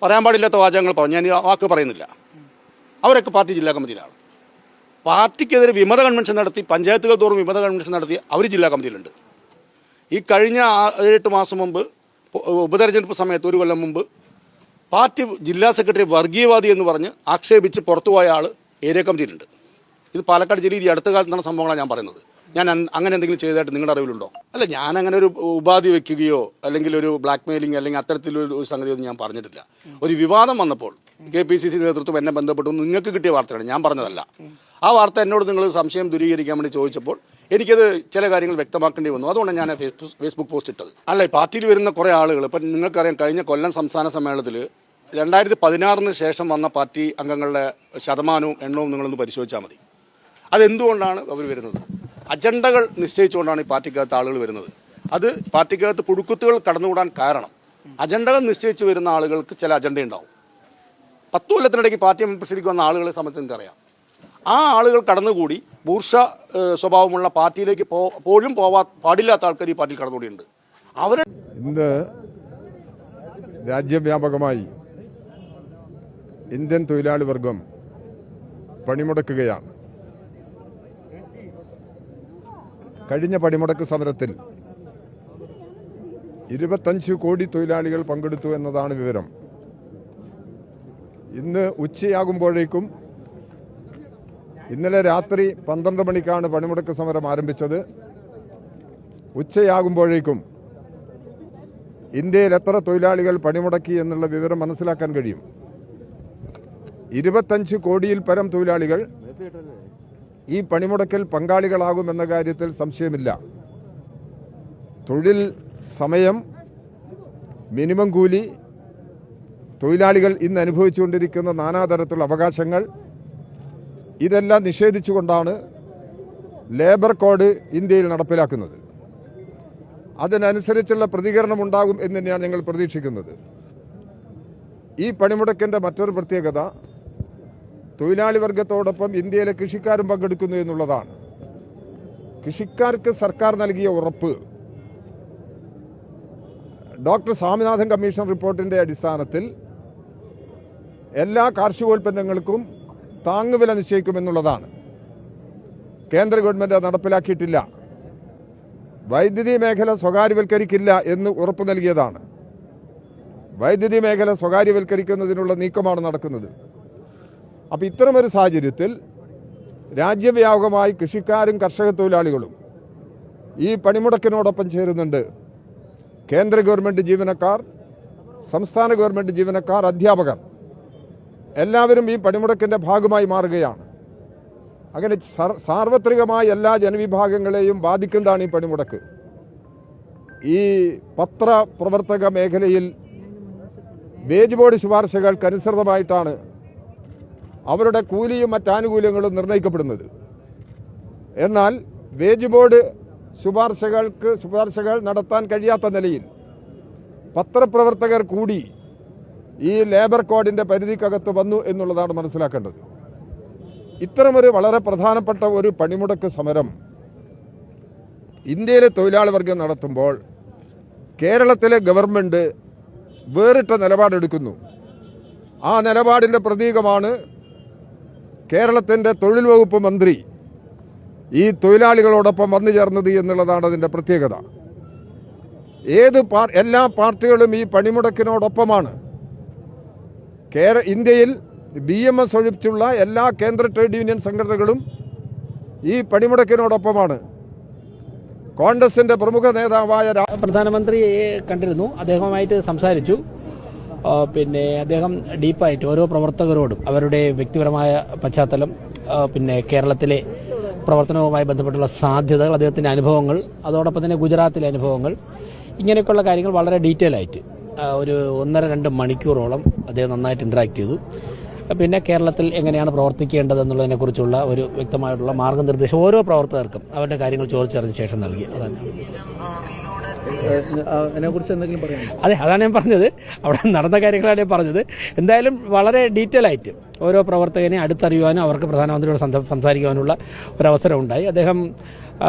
പറയാൻ പാടില്ലാത്ത വാചകങ്ങൾ പറഞ്ഞു. ഞാൻ ഈ വാക്ക് പറയുന്നില്ല. അവരൊക്കെ പാർട്ടി ജില്ലാ കമ്മിറ്റിയിലാണ്. പാർട്ടിക്കെതിരെ വിമത കൺവെൻഷൻ നടത്തി, പഞ്ചായത്തുകൾ തോറും വിമത കൺവെൻഷൻ നടത്തി അവർ ജില്ലാ കമ്മിറ്റിയിലുണ്ട്. ഈ കഴിഞ്ഞ 7-8 മാസം മുമ്പ് ഉപതെരഞ്ഞെടുപ്പ് സമയത്ത്, ഒരു കൊല്ലം മുമ്പ്, പാർട്ടി ജില്ലാ സെക്രട്ടറി വർഗീയവാദി എന്ന് പറഞ്ഞ് ആക്ഷേപിച്ച് പുറത്തുപോയ ആൾ ഏരിയ കമ്മിറ്റിയിലുണ്ട്. ഇത് പാലക്കാട് ജില്ലയിൽ ഈ അടുത്ത കാലത്ത് നടന്ന സംഭവങ്ങളാണ് ഞാൻ പറയുന്നത്. ഞാൻ അങ്ങനെ എന്തെങ്കിലും ചെയ്തതായിട്ട് നിങ്ങളുടെ അറിവിലുണ്ടോ? അല്ല, ഞാൻ അങ്ങനെ ഒരു ഉപാധി വെക്കുകയോ അല്ലെങ്കിൽ ഒരു ബ്ലാക്ക് മെയിലിംഗ് അല്ലെങ്കിൽ അത്തരത്തിലൊരു സംഗതിയൊന്നും ഞാൻ പറഞ്ഞിട്ടില്ല. ഒരു വിവാദം വന്നപ്പോൾ KPCC നേതൃത്വം എന്നെ ബന്ധപ്പെട്ടു. നിങ്ങൾക്ക് കിട്ടിയ വാർത്തയാണ്, ഞാൻ പറഞ്ഞതല്ല. ആ വാർത്ത എന്നോട് നിങ്ങൾ സംശയം ദൂരീകരിക്കാൻ വേണ്ടി ചോദിച്ചപ്പോൾ എനിക്കത് ചില കാര്യങ്ങൾ വ്യക്തമാക്കേണ്ടി വന്നു. അതുകൊണ്ട് ഞാൻ ഫേസ്ബുക്ക് പോസ്റ്റ് ഇട്ടത്. അല്ല, പാർട്ടിയിൽ വരുന്ന കുറേ ആളുകൾ, ഇപ്പം നിങ്ങൾക്കറിയാം, കഴിഞ്ഞ കൊല്ലം സംസ്ഥാന സമ്മേളനത്തിൽ 2016 ശേഷം വന്ന പാർട്ടി അംഗങ്ങളുടെ ശതമാനവും എണ്ണവും നിങ്ങളൊന്ന് പരിശോധിച്ചാൽ മതി. അതെന്തുകൊണ്ടാണ് അവർ വരുന്നത്? അജണ്ടകൾ നിശ്ചയിച്ചുകൊണ്ടാണ് ഈ പാർട്ടിക്കകത്ത് ആളുകൾ വരുന്നത്. അത് പാർട്ടിക്കകത്ത് പുഴുക്കുത്തുകൾ കടന്നുകൂടാൻ കാരണം അജണ്ടകൾ നിശ്ചയിച്ച് വരുന്ന ആളുകൾക്ക് ചില അജണ്ട ഉണ്ടാവും. 10 കൊല്ലത്തിനിടയ്ക്ക് പാർട്ടി മെമ്പർഷിപ്പ് വന്ന ആളുകളെ സംബന്ധിച്ച് എനിക്കറിയാം. ആ ആളുകൾ കടന്നുകൂടി ബൂർഷ സ്വഭാവമുള്ള പാർട്ടിയിലേക്ക് പോലും പാടില്ലാത്ത ആൾക്കാർ ഈ പാർട്ടിയിൽ കടന്നുകൂടിയുണ്ട്. അവരെ ഇന്ന് രാജ്യവ്യാപകമായി ഇന്ത്യൻ തൊഴിലാളി വർഗം പണിമുടക്കുകയാണ്. കഴിഞ്ഞ പണിമുടക്ക് സമരത്തിൽ 25 കോടി തൊഴിലാളികൾ പങ്കെടുത്തു എന്നതാണ് വിവരം. ഇന്ന് ഉച്ചയാകുമ്പോഴേക്കും, ഇന്നലെ രാത്രി 12 മണിക്കാണ് പണിമുടക്ക് സമരം ആരംഭിച്ചത്. ഉച്ചയാകുമ്പോഴേക്കും ഇന്ത്യയിൽ എത്ര തൊഴിലാളികൾ പണിമുടക്കി എന്നുള്ള വിവരം മനസ്സിലാക്കാൻ കഴിയും. 25 കോടിയിൽ പരം തൊഴിലാളികൾ ഈ പണിമുടക്കിൽ പങ്കാളികളാകുമെന്ന കാര്യത്തിൽ സംശയമില്ല. തൊഴിൽ സമയം, മിനിമം കൂലി, തൊഴിലാളികൾ ഇന്ന് അനുഭവിച്ചുകൊണ്ടിരിക്കുന്ന നാനാതരത്തിലുള്ള അവകാശങ്ങൾ, ഇതെല്ലാം നിഷേധിച്ചുകൊണ്ടാണ് ലേബർ കോഡ് ഇന്ത്യയിൽ നടപ്പിലാക്കുന്നത്. അതിനനുസരിച്ചുള്ള പ്രതികരണം ഉണ്ടാകും എന്ന് തന്നെയാണ് ഞങ്ങൾ പ്രതീക്ഷിക്കുന്നത്. ഈ പണിമുടക്കിൻ്റെ മറ്റൊരു പ്രത്യേകത, തൊഴിലാളി വർഗത്തോടൊപ്പം ഇന്ത്യയിലെ കൃഷിക്കാരും പങ്കെടുക്കുന്നു എന്നുള്ളതാണ്. കൃഷിക്കാർക്ക് സർക്കാർ നൽകിയ ഉറപ്പ്, ഡോക്ടർ സ്വാമിനാഥൻ കമ്മീഷൻ റിപ്പോർട്ടിൻ്റെ അടിസ്ഥാനത്തിൽ എല്ലാ കാർഷികോൽപ്പന്നങ്ങൾക്കും താങ്ങുവില നിശ്ചയിക്കുമെന്നുള്ളതാണ്. കേന്ദ്ര ഗവൺമെൻറ് നടപ്പിലാക്കിയിട്ടില്ല. വൈദ്യുതി മേഖല സ്വകാര്യവൽക്കരിക്കില്ല എന്ന് ഉറപ്പ് നൽകിയതാണ്. വൈദ്യുതി മേഖല സ്വകാര്യവൽക്കരിക്കുന്നതിനുള്ള നീക്കമാണ് നടക്കുന്നത്. അപ്പോൾ ഇത്തരമൊരു സാഹചര്യത്തിൽ രാജ്യവ്യാപകമായി കൃഷിക്കാരും കർഷക തൊഴിലാളികളും ഈ പണിമുടക്കിനോടൊപ്പം ചേരുന്നുണ്ട്. കേന്ദ്ര ഗവൺമെൻറ് ജീവനക്കാർ, സംസ്ഥാന ഗവൺമെൻറ് ജീവനക്കാർ, അധ്യാപകർ എല്ലാവരും ഈ പണിമുടക്കിൻ്റെ ഭാഗമായി മാറുകയാണ്. അങ്ങനെ സാർവത്രികമായ എല്ലാ ജനവിഭാഗങ്ങളെയും ബാധിക്കുന്നതാണ് ഈ പണിമുടക്ക്. ഈ പത്രപ്രവർത്തക മേഖലയിൽ വേജ് ബോർഡ് ശുപാർശകൾക്കനുസൃതമായിട്ടാണ് അവരുടെ കൂലിയും മറ്റാനുകൂല്യങ്ങളും നിർണ്ണയിക്കപ്പെടുന്നത്. എന്നാൽ വേജ് ബോർഡ് ശുപാർശകൾ നടത്താൻ കഴിയാത്ത നിലയിൽ പത്രപ്രവർത്തകർ കൂടി ഈ ലേബർ കോഡിൻ്റെ പരിധിക്കകത്ത് വന്നു എന്നുള്ളതാണ് മനസ്സിലാക്കേണ്ടത്. ഇത്തരമൊരു വളരെ പ്രധാനപ്പെട്ട ഒരു പണിമുടക്ക് സമരം ഇന്ത്യയിലെ തൊഴിലാളി വർഗം നടത്തുമ്പോൾ കേരളത്തിലെ ഗവൺമെൻറ് വേറിട്ട നിലപാടെടുക്കുന്നു. ആ നിലപാടിൻ്റെ പ്രതീകമാണ് കേരളത്തിൻ്റെ തൊഴിൽ വകുപ്പ് മന്ത്രി ഈ തൊഴിലാളികളോടൊപ്പം വന്നു ചേർന്നത് എന്നുള്ളതാണ് അതിൻ്റെ പ്രത്യേകത. എല്ലാ പാർട്ടികളും ഈ പണിമുടക്കിനോടൊപ്പമാണ്. ഇന്ത്യയിൽ BMS ഒഴിച്ചുള്ള എല്ലാ കേന്ദ്ര ട്രേഡ് യൂണിയൻ സംഘടനകളും ഈ പണിമുടക്കിനോടൊപ്പമാണ്. കോൺഗ്രസിൻ്റെ പ്രമുഖ നേതാവായ പ്രധാനമന്ത്രിയെ കണ്ടിരുന്നു, അദ്ദേഹവുമായിട്ട് സംസാരിച്ചു. പിന്നെ അദ്ദേഹം ഡീപ്പായിട്ട് ഓരോ പ്രവർത്തകരോടും അവരുടെ വ്യക്തിപരമായ പശ്ചാത്തലം, പിന്നെ കേരളത്തിലെ പ്രവർത്തനവുമായി ബന്ധപ്പെട്ടുള്ള സാധ്യതകൾ, അദ്ദേഹത്തിൻ്റെ അനുഭവങ്ങൾ, അതോടൊപ്പം തന്നെ ഗുജറാത്തിലെ അനുഭവങ്ങൾ, ഇങ്ങനെയൊക്കെയുള്ള കാര്യങ്ങൾ വളരെ ഡീറ്റെയിൽ ആയിട്ട് ഒരു 1.5-2 മണിക്കൂറോളം അദ്ദേഹം നന്നായിട്ട് ഇൻട്രാക്ട് ചെയ്തു. പിന്നെ കേരളത്തിൽ എങ്ങനെയാണ് പ്രവർത്തിക്കേണ്ടതെന്നുള്ളതിനെക്കുറിച്ചുള്ള ഒരു വ്യക്തമായിട്ടുള്ള മാർഗ്ഗനിർദ്ദേശം ഓരോ പ്രവർത്തകർക്കും അവരുടെ കാര്യങ്ങൾ ചോദിച്ചറിഞ്ഞ ശേഷം നൽകി. അതാണ് അതിനെക്കുറിച്ച് എന്തെങ്കിലും പറയാം? അതെ, അതാണ് ഞാൻ പറഞ്ഞത്. അവിടെ നടന്ന കാര്യങ്ങളാണ് ഞാൻ പറഞ്ഞത്. എന്തായാലും വളരെ ഡീറ്റെയിൽ ആയിട്ട് ഓരോ പ്രവർത്തകനെ അടുത്തറിയുവാനും അവർക്ക് പ്രധാനമന്ത്രിയോട് സംസാരിക്കുവാനുള്ള ഒരവസരം ഉണ്ടായി. അദ്ദേഹം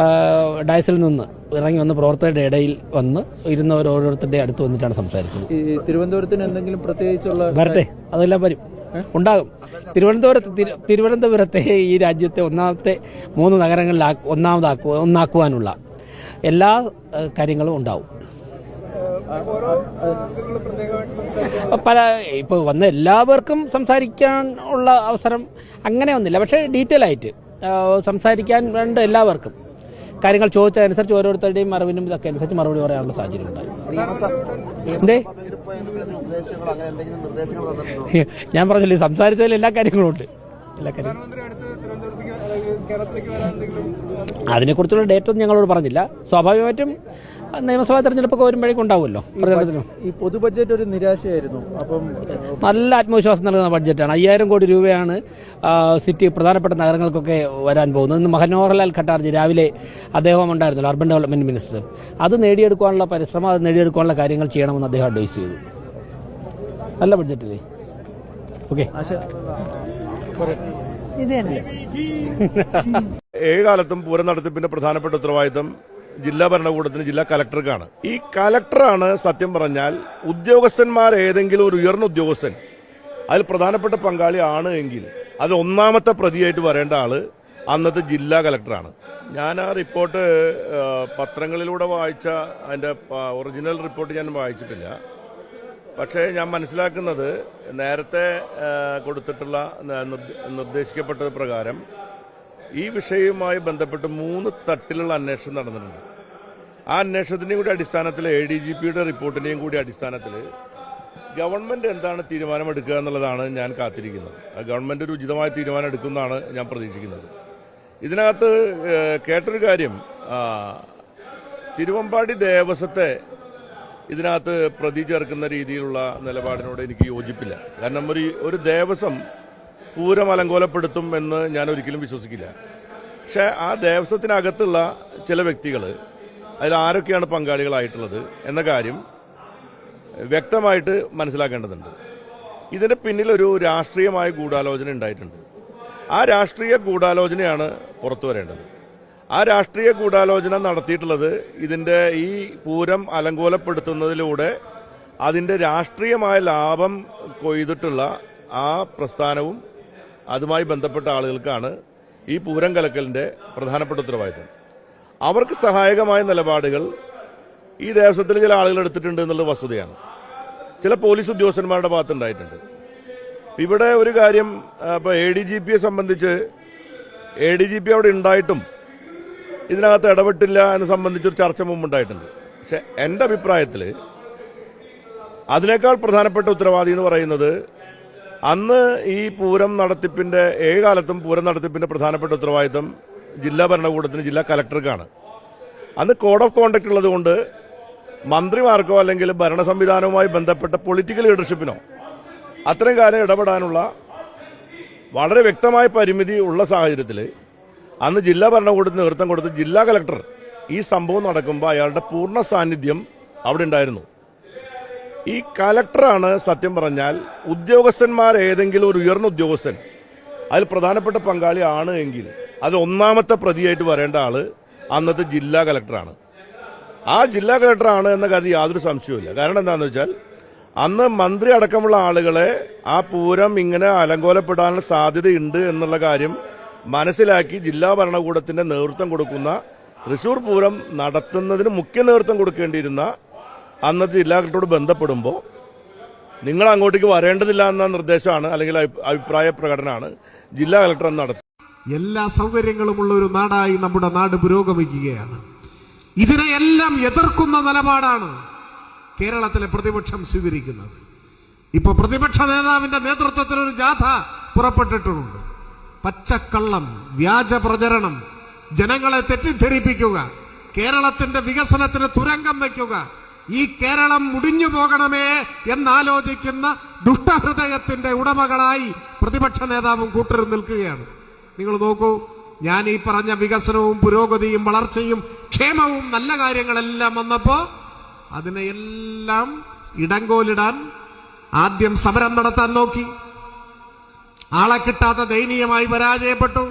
ഡയസിൽ നിന്ന് ഇറങ്ങി വന്ന് പ്രവർത്തകരുടെ ഇടയിൽ വന്ന് ഇരുന്നവർ ഓരോരുത്തരുടെ അടുത്ത് വന്നിട്ടാണ് സംസാരിച്ചത്. തിരുവനന്തപുരത്തിന് എന്തെങ്കിലും പ്രത്യേകിച്ചുള്ള വരട്ടെ, അതെല്ലാം വരും, ഉണ്ടാകും. തിരുവനന്തപുരത്തെ ഈ രാജ്യത്തെ ഒന്നാമത്തെ 3 നഗരങ്ങളിൽ ഒന്നാക്കുവാനുള്ള എല്ലാ കാര്യങ്ങളും ഉണ്ടാവും. ഇപ്പോൾ വന്ന എല്ലാവർക്കും സംസാരിക്കാൻ ഉള്ള അവസരം അങ്ങനെ ഒന്നുമില്ല. പക്ഷേ ഡീറ്റെയിൽ ആയിട്ട് സംസാരിക്കാൻ വേണ്ട എല്ലാവർക്കും കാര്യങ്ങൾ ചോദിച്ചതനുസരിച്ച് ഓരോരുത്തരുടെയും അറിവിനും ഇതൊക്കെ അനുസരിച്ച് മറുപടി പറയാനുള്ള സാഹചര്യം ഉണ്ടായി. എന്തേ ഞാൻ പറഞ്ഞില്ലേ, സംസാരിച്ചതിൽ എല്ലാ കാര്യങ്ങളും ഉണ്ട്. അതിനെക്കുറിച്ചുള്ള ഡേറ്റ് ഒന്നും ഞങ്ങളോട് പറഞ്ഞില്ല. സ്വാഭാവികമായിട്ടും നിയമസഭാ തെരഞ്ഞെടുപ്പൊക്കെ വരുമ്പോഴേക്കും ഉണ്ടാവുമല്ലോ പ്രചരണത്തിനും. ഈ പൊതു ബഡ്ജറ്റ് ഒരു നിരാശയായിരുന്നു. അപ്പം നല്ല ആത്മവിശ്വാസം നൽകുന്ന ബഡ്ജറ്റാണ്. 5000 കോടി രൂപയാണ് സിറ്റി പ്രധാനപ്പെട്ട നഗരങ്ങൾക്കൊക്കെ വരാൻ പോകുന്നത്. ഇന്ന് മനോഹർലാൽ ഖട്ടാർജി രാവിലെ അദ്ദേഹം ഉണ്ടായിരുന്നല്ലോ, അർബൻ ഡെവലപ്മെന്റ് മിനിസ്റ്റർ. അത് നേടിയെടുക്കാനുള്ള പരിശ്രമം, അത് നേടിയെടുക്കാനുള്ള കാര്യങ്ങൾ ചെയ്യണമെന്ന് അദ്ദേഹം അഡ്വൈസ് ചെയ്തു. നല്ല ബഡ്ജറ്റല്ലേ? ഓക്കെ. ഏകാലത്തും പൂരം നടത്തിപ്പിന്റെ പ്രധാനപ്പെട്ട ഉത്തരവാദിത്തം ജില്ലാ ഭരണകൂടത്തിന്, ജില്ലാ കലക്ടർക്കാണ്. ഈ കലക്ടറാണ് സത്യം പറഞ്ഞാൽ ഉദ്യോഗസ്ഥന്മാർ ഏതെങ്കിലും ഒരു ഉയർന്ന ഉദ്യോഗസ്ഥൻ അതിൽ പ്രധാനപ്പെട്ട പങ്കാളി ആണ് എങ്കിൽ അത് ഒന്നാമത്തെ പ്രതിയായിട്ട് വരേണ്ട ആള് അന്നത്തെ ജില്ലാ കലക്ടറാണ്. ഞാൻ ആ റിപ്പോർട്ട് പത്രങ്ങളിലൂടെ വായിച്ച അതിന്റെ ഒറിജിനൽ റിപ്പോർട്ട് ഞാൻ വായിച്ചിട്ടില്ല. പക്ഷേ ഞാൻ മനസ്സിലാക്കുന്നത് നേരത്തെ കൊടുത്തിട്ടുള്ള നിർദ്ദേശിക്കപ്പെട്ടത് പ്രകാരം ഈ വിഷയവുമായി ബന്ധപ്പെട്ട് 3 തട്ടിലുള്ള അന്വേഷണം നടന്നിട്ടുണ്ട്. ആ അന്വേഷണത്തിന്റെയും കൂടി അടിസ്ഥാനത്തിൽ ADGPയുടെ റിപ്പോർട്ടിന്റെയും കൂടി അടിസ്ഥാനത്തിൽ ഗവൺമെന്റ് എന്താണ് തീരുമാനമെടുക്കുക എന്നുള്ളതാണ് ഞാൻ കാത്തിരിക്കുന്നത്. ഗവൺമെന്റ് ഒരു ഉചിതമായ തീരുമാനം എടുക്കുമെന്നാണ് ഞാൻ പ്രതീക്ഷിക്കുന്നത്. ഇതിനകത്ത് കേട്ടൊരു കാര്യം, തിരുവമ്പാടി ദേവസ്വത്തെ ഇതിനകത്ത് പ്രതി ചേർക്കുന്ന രീതിയിലുള്ള നിലപാടിനോട് എനിക്ക് യോജിപ്പില്ല. കാരണം ഒരു ദേവസ്വം പൂരം അലങ്കോലപ്പെടുത്തും എന്ന് ഞാൻ ഒരിക്കലും വിശ്വസിക്കില്ല. പക്ഷെ ആ ദേവസ്വത്തിനകത്തുള്ള ചില വ്യക്തികൾ അതിൽ ആരൊക്കെയാണ് പങ്കാളികളായിട്ടുള്ളത് എന്ന കാര്യം വ്യക്തമായിട്ട് മനസ്സിലാക്കേണ്ടതുണ്ട്. ഇതിന്റെ പിന്നിലൊരു രാഷ്ട്രീയമായ ഗൂഢാലോചന ഉണ്ടായിട്ടുണ്ട്. ആ രാഷ്ട്രീയ ഗൂഢാലോചനയാണ് പുറത്തു വരേണ്ടത്. ആ രാഷ്ട്രീയ ഗൂഢാലോചന നടത്തിയിട്ടുള്ളത് ഇതിന്റെ ഈ പൂരം അലങ്കോലപ്പെടുത്തുന്നതിലൂടെ അതിന്റെ രാഷ്ട്രീയമായ ലാഭം കൊയ്തിട്ടുള്ള ആ പ്രസ്ഥാനവും അതുമായി ബന്ധപ്പെട്ട ആളുകൾക്കാണ് ഈ പൂരം കലക്കലിന്റെ പ്രധാനപ്പെട്ട ഉത്തരവാദിത്തം. അവർക്ക് സഹായകമായ നിലപാടുകൾ ഈ ദേവസ്വത്തിൽ ചില ആളുകൾ എടുത്തിട്ടുണ്ട് എന്നുള്ള വസ്തുതയാണ്. ചില പോലീസ് ഉദ്യോഗസ്ഥന്മാരുടെ ഭാഗത്തുണ്ടായിട്ടുണ്ട്. ഇവിടെ ഒരു കാര്യം, ഇപ്പൊ ADGPയെ സംബന്ധിച്ച് ADGP അവിടെ ഉണ്ടായിട്ടും ഇതിനകത്ത് ഇടപെട്ടില്ല എന്ന് സംബന്ധിച്ചൊരു ചർച്ച മുമ്പുണ്ടായിട്ടുണ്ട്. പക്ഷെ എന്റെ അഭിപ്രായത്തിൽ അതിനേക്കാൾ പ്രധാനപ്പെട്ട ഉത്തരവാദി എന്ന് പറയുന്നത് അന്ന് ഈ പൂരം നടത്തിപ്പിന്റെ ഏകാലത്തും പൂരം നടത്തിപ്പിന്റെ പ്രധാനപ്പെട്ട ഉത്തരവാദിത്തം ജില്ലാ ഭരണകൂടത്തിന്, ജില്ലാ കലക്ടർക്കാണ്. അന്ന് കോഡ് ഓഫ് കോണ്ടക്ട് ഉള്ളതുകൊണ്ട് മന്ത്രിമാർക്കോ അല്ലെങ്കിൽ ഭരണ സംവിധാനവുമായി ബന്ധപ്പെട്ട പൊളിറ്റിക്കൽ ലീഡർഷിപ്പിനോ അത്തരം കാര്യം ഇടപെടാനുള്ള വളരെ വ്യക്തമായ പരിമിതി ഉള്ള സാഹചര്യത്തിൽ അന്ന് ജില്ലാ ഭരണകൂടത്തിന് നേതൃത്വം കൊടുത്ത് ജില്ലാ കലക്ടർ ഈ സംഭവം നടക്കുമ്പോൾ അയാളുടെ പൂർണ്ണ സാന്നിധ്യം അവിടെ ഉണ്ടായിരുന്നു. ഈ കലക്ടറാണ് സത്യം പറഞ്ഞാൽ ഉദ്യോഗസ്ഥന്മാർ ഏതെങ്കിലും ഒരു ഉയർന്ന ഉദ്യോഗസ്ഥൻ അതിൽ പ്രധാനപ്പെട്ട പങ്കാളി ആണ് എങ്കിൽ അത് ഒന്നാമത്തെ പ്രതിയായിട്ട് വരേണ്ട ആള് അന്നത്തെ ജില്ലാ കലക്ടറാണ്. ആ ജില്ലാ കലക്ടറാണ് എന്ന കാര്യം യാതൊരു സംശയവുമില്ല. കാരണം എന്താണെന്ന് വെച്ചാൽ അന്ന് മന്ത്രി അടക്കമുള്ള ആളുകളെ ആ പൂരം ഇങ്ങനെ അലങ്കോലപ്പെടാനുള്ള സാധ്യതയുണ്ട് എന്നുള്ള കാര്യം മനസ്സിലാക്കി ജില്ലാ ഭരണകൂടത്തിന്റെ നേതൃത്വം കൊടുക്കുന്ന തൃശൂർ പൂരം നടത്തുന്നതിന് മുഖ്യ നേതൃത്വം കൊടുക്കേണ്ടിയിരുന്ന അന്നത്തെ ജില്ലാ കളക്ടറോട് ബന്ധപ്പെടുമ്പോൾ നിങ്ങൾ അങ്ങോട്ടേക്ക് വരേണ്ടതില്ല എന്ന നിർദ്ദേശമാണ് അല്ലെങ്കിൽ അഭിപ്രായ പ്രകടനമാണ് ജില്ലാ കളക്ടർ അന്ന് നടത്തുന്നത്. എല്ലാ സൗകര്യങ്ങളുമുള്ള ഒരു നാടായി നമ്മുടെ നാട് പുരോഗമിക്കുകയാണ്. ഇതിനെയെല്ലാം എതിർക്കുന്ന നിലപാടാണ് കേരളത്തിലെ പ്രതിപക്ഷം സ്വീകരിക്കുന്നത്. ഇപ്പൊ പ്രതിപക്ഷ നേതാവിന്റെ നേതൃത്വത്തിൽ ഒരു ജാഥ പുറപ്പെട്ടിട്ടുണ്ട്. പച്ചക്കള്ളം, വ്യാജ പ്രചരണം, ജനങ്ങളെ തെറ്റിദ്ധരിപ്പിക്കുക, കേരളത്തിന്റെ വികസനത്തിന് തുരങ്കം വയ്ക്കുക, ഈ കേരളം മുടിഞ്ഞു പോകണമേ എന്നാലോചിക്കുന്ന ദുഷ്ടഹൃദയത്തിന്റെ ഉടമകളായി പ്രതിപക്ഷ നേതാവും കൂട്ടരും നിൽക്കുകയാണ്. നിങ്ങൾ നോക്കൂ, ഞാൻ ഈ പറഞ്ഞ വികസനവും പുരോഗതിയും വളർച്ചയും ക്ഷേമവും നല്ല കാര്യങ്ങളെല്ലാം വന്നപ്പോ അതിനെയെല്ലാം ഇടങ്കോലിടാൻ ആദ്യം സമരം നടത്താൻ നോക്കി. ആളെ കിട്ടാതെ ദയനീയമായി പരാജയപ്പെട്ടു.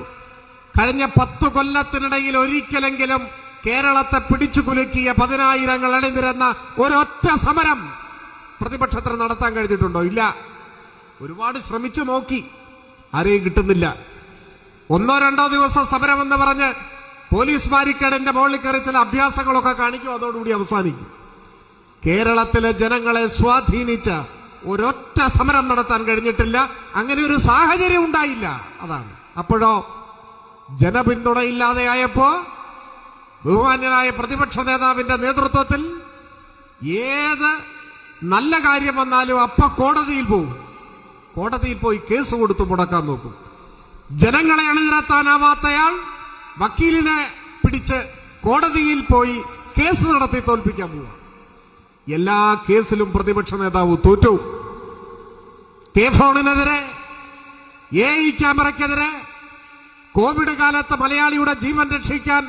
കഴിഞ്ഞ 10 കൊല്ലത്തിനിടയിൽ ഒരിക്കലെങ്കിലും കേരളത്തെ പിടിച്ചു കുലുക്കിയ 10,000 അണിനിരന്ന ഒരൊറ്റ സമരം പ്രതിപക്ഷത്തിന് നടത്താൻ കഴിഞ്ഞിട്ടുണ്ടോ? ഇല്ല. ഒരുപാട് ശ്രമിച്ചു നോക്കി, ആരെയും കിട്ടുന്നില്ല. 1-2 ദിവസം സമരമെന്ന് പറഞ്ഞ് പോലീസ് ബാരിക്കേഡിന്റെ മുകളിൽ കയറി ചില അഭ്യാസങ്ങളൊക്കെ കാണിക്കും, അതോടുകൂടി അവസാനിക്കും. കേരളത്തിലെ ജനങ്ങളെ സ്വാധീനിച്ച ഒരൊറ്റ സമരം നടത്താൻ കഴിഞ്ഞിട്ടില്ല. അങ്ങനെ ഒരു സാഹചര്യം ഉണ്ടായില്ല. അതാണ്. അപ്പോഴോ ജനപിന്തുണയില്ലാതെയായപ്പോ ബഹുമാന്യനായ പ്രതിപക്ഷ നേതാവിന്റെ നേതൃത്വത്തിൽ ഏത് നല്ല കാര്യം വന്നാലും അപ്പ കോടതിയിൽ പോകും. കോടതിയിൽ പോയി കേസ് കൊടുത്ത് മുടക്കാൻ നോക്കും. ജനങ്ങളെ അണിനിരത്താനാവാത്തയാൾ വക്കീലിനെ പിടിച്ച് കോടതിയിൽ പോയി കേസ് നടത്തി തോൽപ്പിക്കാൻ പോവുക. എല്ലാ കേസിലും പ്രതിപക്ഷ നേതാവ് തോറ്റു. കെ ഫോണിനെതിരെ, AI ക്യാമറയ്ക്കെതിരെ, കോവിഡ് കാലത്ത് മലയാളിയുടെ ജീവൻ രക്ഷിക്കാൻ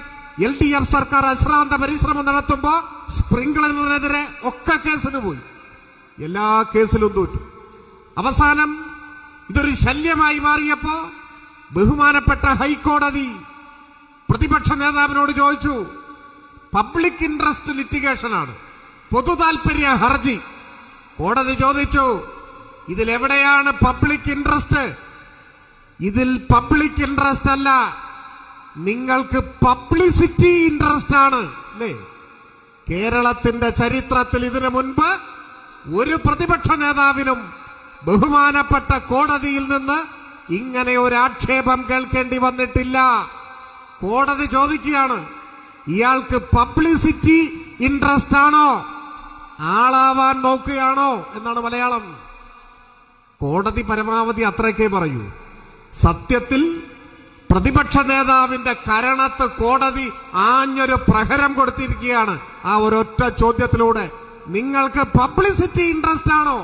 LDF സർക്കാർ അശ്രാന്ത പരിശ്രമം നടത്തുമ്പോ സ്പ്രിംഗ്ലറിനെതിരെ ഒക്കെ കേസിന് പോയി. എല്ലാ കേസിലും തോറ്റു. അവസാനം ഇതൊരു ശല്യമായി മാറിയപ്പോ ബഹുമാനപ്പെട്ട ഹൈക്കോടതി പ്രതിപക്ഷ നേതാവിനോട് ചോദിച്ചു, പബ്ലിക് ഇൻട്രസ്റ്റ് ലിറ്റിഗേഷനാണ്, പൊതു താൽപര്യ ഹർജി. കോടതി ചോദിച്ചു, ഇതിലെവിടെയാണ് പബ്ലിക് ഇൻട്രസ്റ്റ്? ഇതിൽ പബ്ലിക് ഇൻട്രസ്റ്റ് അല്ല, നിങ്ങൾക്ക് പബ്ലിസിറ്റി ഇൻട്രസ്റ്റ് ആണ്. അല്ലേ? കേരളത്തിന്റെ ചരിത്രത്തിൽ ഇതിനു മുൻപ് ഒരു പ്രതിപക്ഷ നേതാവിനും ബഹുമാനപ്പെട്ട കോടതിയിൽ നിന്ന് ഇങ്ങനെ ഒരു ആക്ഷേപം കേൾക്കേണ്ടി വന്നിട്ടില്ല. കോടതി ചോദിക്കുകയാണ്, ഇയാൾക്ക് പബ്ലിസിറ്റി ഇൻട്രസ്റ്റ് ആണോ, ആളാവാൻ നോക്കുകയാണോ എന്നാണ് മലയാളം. കോടതി പരമാവധി അത്രയ്ക്കേ പറയൂ. സത്യത്തിൽ പ്രതിപക്ഷ നേതാവിന്റെ കരണത്ത് കോടതി ആഞ്ഞൊരു പ്രഹരം കൊടുത്തിരിക്കുകയാണ് ആ ഒരൊറ്റ ചോദ്യത്തിലൂടെ. നിങ്ങൾക്ക് പബ്ലിസിറ്റി ഇൻട്രസ്റ്റ് ആണോ?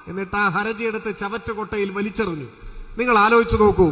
എന്നിട്ട് ആ ഹർജി എടുത്ത് ചവറ്റുകൊട്ടയിൽ വലിച്ചെറിഞ്ഞു. നിങ്ങൾ ആലോചിച്ചു നോക്കൂ.